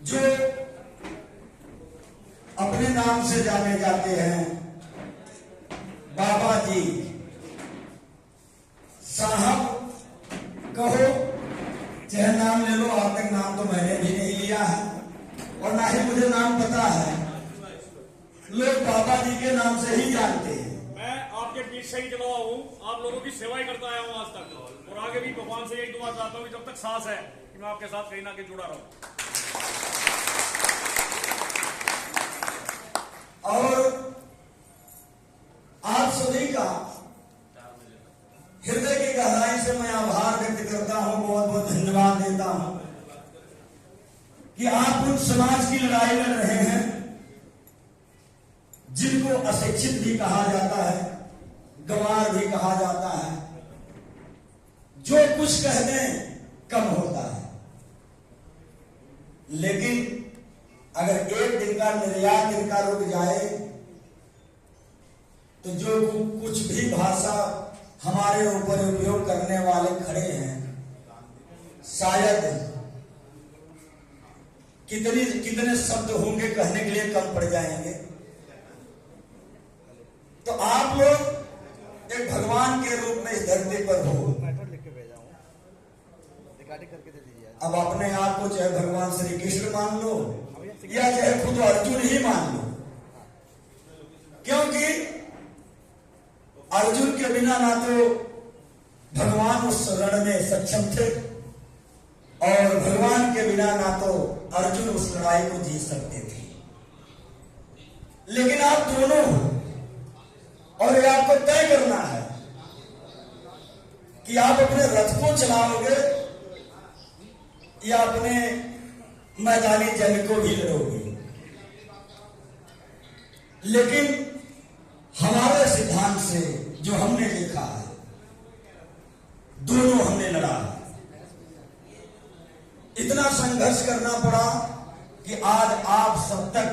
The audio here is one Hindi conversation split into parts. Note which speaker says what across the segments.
Speaker 1: जो अपने नाम से जाने जाते हैं, बाबा जी साहब कहो चाहे नाम ले लो, आज तक नाम तो मैंने भी नहीं लिया है और ना ही मुझे नाम पता है। लोग बाबा जी के नाम से ही जानते हैं।
Speaker 2: मैं आपके बीच से ही चला हूँ, आप लोगों की सेवा ही करता आया हूँ आज तक, और आगे भी भगवान से यही दुआ चाहता हूँ कि जब तक सांस है कि मैं आपके साथ कहीं ना कहीं जुड़ा रहूं।
Speaker 1: और आप सभी का हृदय की गहराई से मैं आभार व्यक्त करता हूं, बहुत बहुत धन्यवाद देता हूं कि आप उन समाज की लड़ाई लड़ रहे हैं जिनको अशिक्षित भी कहा जाता है, गंवार भी कहा जाता है। जो कुछ कह दें कम होता है, लेकिन अगर एक दिन का निर्यात इनका रुक जाए तो जो कुछ भी भाषा हमारे ऊपर उपयोग करने वाले खड़े हैं, शायद कितने शब्द होंगे कहने के लिए कम पड़ जाएंगे। तो आप लोग एक भगवान के रूप में इस धरती पर हो। अब अपने आप को चाहे भगवान श्री कृष्ण मान लो या चाहे खुद अर्जुन ही मान लो, क्योंकि अर्जुन के बिना ना तो भगवान उस रण में सक्षम थे और भगवान के बिना ना तो अर्जुन उस लड़ाई को जीत सकते थे। लेकिन आप दोनों हो और ये आपको तय करना है कि आप अपने रथ को चलाओगे या अपने मैदानी जंग को भी लड़ोगे। लेकिन हमारे सिद्धांत से जो हमने देखा है, दोनों हमने लड़ा है। इतना संघर्ष करना पड़ा कि आज आप सब तक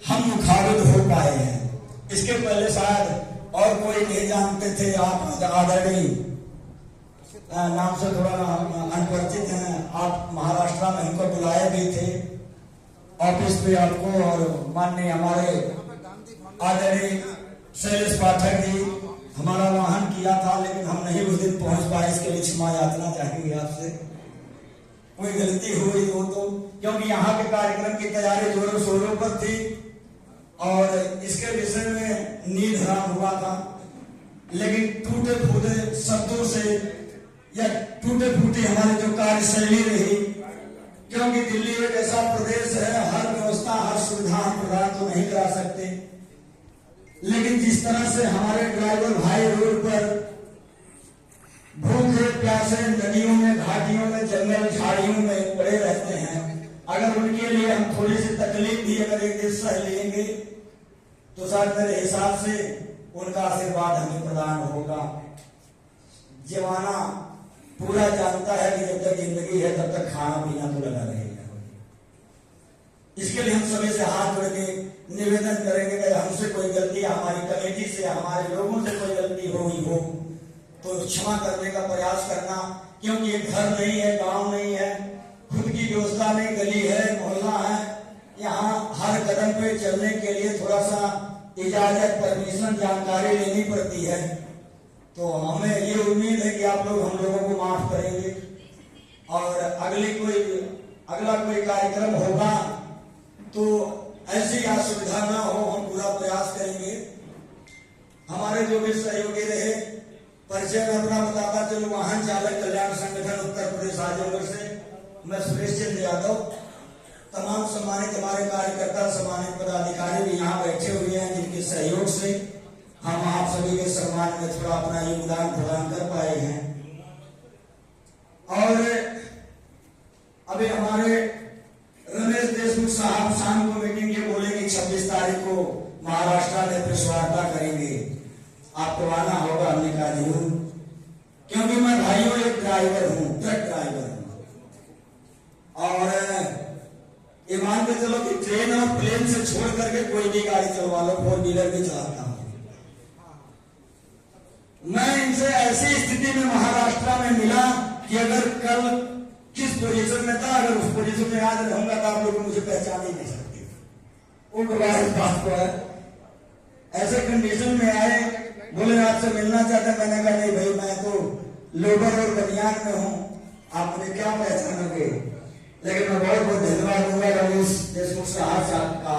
Speaker 1: हम मुखाबिद हो पाए हैं। इसके पहले शायद और कोई नहीं जानते थे। आप आदरणीय नाम से थोड़ा अनपरिचित हैं। आप महाराष्ट्र में हमको बुलाए भी थे ऑफिस पे आपको, और माननीय हमारे आदरणीय शैलेश पाठक जी हमारा वाहन किया था, लेकिन हम नहीं उस दिन पहुंच पाए। इसके लिए क्षमा याचना चाहेंगे आपसे, कोई गलती हुई हो तो, क्योंकि यहाँ के कार्यक्रम की तैयारी जोरों शोरों पर थी और इसके विषय में नींद हराम हुआ था। लेकिन टूटे फूटे शब्दों से या टूटे फूटे हमारी जो कार्यशैली रही, क्योंकि दिल्ली एक ऐसा प्रदेश है, हर व्यवस्था हर सुविधा हम प्रदान तो नहीं करा सकते, लेकिन जिस तरह से हमारे ड्राइवर भाई रोड पर भूखे प्यासे नदियों में, घाटियों में, जंगल झाड़ियों में पड़े रहते हैं, अगर उनके लिए हम थोड़ी सी तकलीफ भी अगर एक दिन सह लेंगे तो शायद मेरे हिसाब से उनका आशीर्वाद हमें प्रदान होगा। जमाना पूरा जानता है कि जब तक जिंदगी है तब तक खाना पीना तो लगा रहेगा। इसके लिए हम सभी से हाथ जोड़ के निवेदन करेंगे कि हमसे कोई गलती, हमारी कमेटी से, हमारे लोगों से कोई गलती हुई हो तो क्षमा करने का प्रयास करना, क्योंकि ये घर नहीं है, गांव नहीं है, खुद की व्यवस्था नहीं, गली है, मोहल्ला है। यहाँ हर कदम पे चलने के लिए थोड़ा सा इजाजत, परमिशन, जानकारी लेनी पड़ती है। तो हमें ये उम्मीद है कि आप लोग हम लोगों को माफ करेंगे और अगला कोई कार्यक्रम होगा तो ऐसी असुविधा ना हो, हम पूरा प्रयास करेंगे। हमारे जो भी सहयोगी रहे, परिचय में अपना बताता चलो, वाहन चालक कल्याण संगठन उत्तर प्रदेश आजमगढ़ से मैं सुरेश चंद्र यादव। तमाम सम्मानित हमारे कार्यकर्ता, सम्मानित पदाधिकारी भी यहाँ बैठे हुए हैं, जिनके सहयोग से हम आप सभी के सम्मान में थोड़ा अपना योगदान प्रदान कर पाए हैं। और अभी हमारे रमेश देशमुख साहब शाम को मीटिंग ये बोलेंगे 26 तारीख को महाराष्ट्र में प्रेस वार्ता करेंगे, आपको आना होगा। हमने कहा जरूर, क्योंकि मैं भाइयों एक ड्राइवर हूँ, ट्रक ड्राइवर हूँ, और ये मान के चलो कि ट्रेन और प्लेन से छोड़ करके कोई भी गाड़ी चलवा लो, 4 व्हीलर भी चलाता हूँ। मैं इनसे ऐसी स्थिति में महाराष्ट्र में मिला कि अगर कल किस पोजीशन में था, अगर उस पोजीशन में आज रहूंगा तो आप लोग मुझे पहचान ही नहीं सकते। वो गवाह इस बात को है। ऐसे कंडीशन में आए, बोले आपसे मिलना चाहते। मैंने कहा नहीं भाई, मैं तो लोबर और बनियान में हूँ, आप मुझे क्या पहचानोगे। लेकिन मैं बहुत बहुत धन्यवाद दूंगा रमेश देशमुख साहब का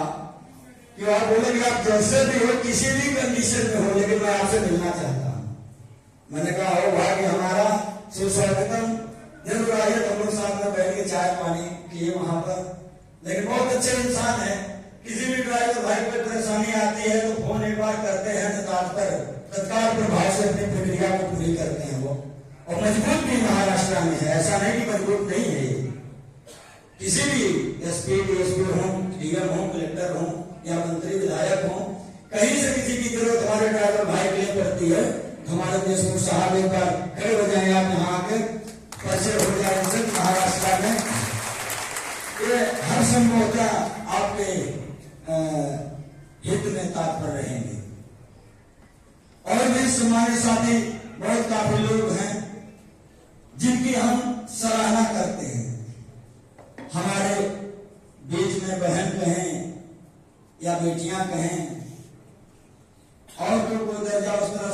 Speaker 1: कि आप बोले कि आप जैसे भी हो, किसी भी कंडीशन में हो, लेकिन मैं आपसे मिलना चाहता हूँ। मैंने कहा हो भाग्य हमारा, सुस्वागतम, जरूर आइए। हम लोग साथ में बैठ के चाय पानी किए वहां पर। लेकिन बहुत अच्छे इंसान है। किसी भी ड्राइवर भाई को परेशानी आती है तो फोन एक बार करते हैं तो तत्काल प्रभाव से अपनी प्रक्रिया को पूरी करते हैं वो। और मजबूत भी महाराष्ट्र में है, ऐसा नहीं कि मजबूत नहीं है। किसी भी एसपी डीएसपी हो, डीएम हो, कलेक्टर हो या मंत्री विधायक हो, कहीं से किसी की जरूरत हमारे ड्राइवर भाई के लिए पड़ती है, हमारे देशमुख साहब एक बार खड़े हो जाए, आप यहाँ आके परिचय हो जाए महाराष्ट्र में। ये हर संभवतः आपके हित में तात्पर्य रहेंगे। और भी हमारे साथी बहुत काफी लोग हैं जिनकी हम सराहना करते हैं। हमारे बीच में बहन कहें या बेटियां कहें, और तो कोई दर्जा उस तरह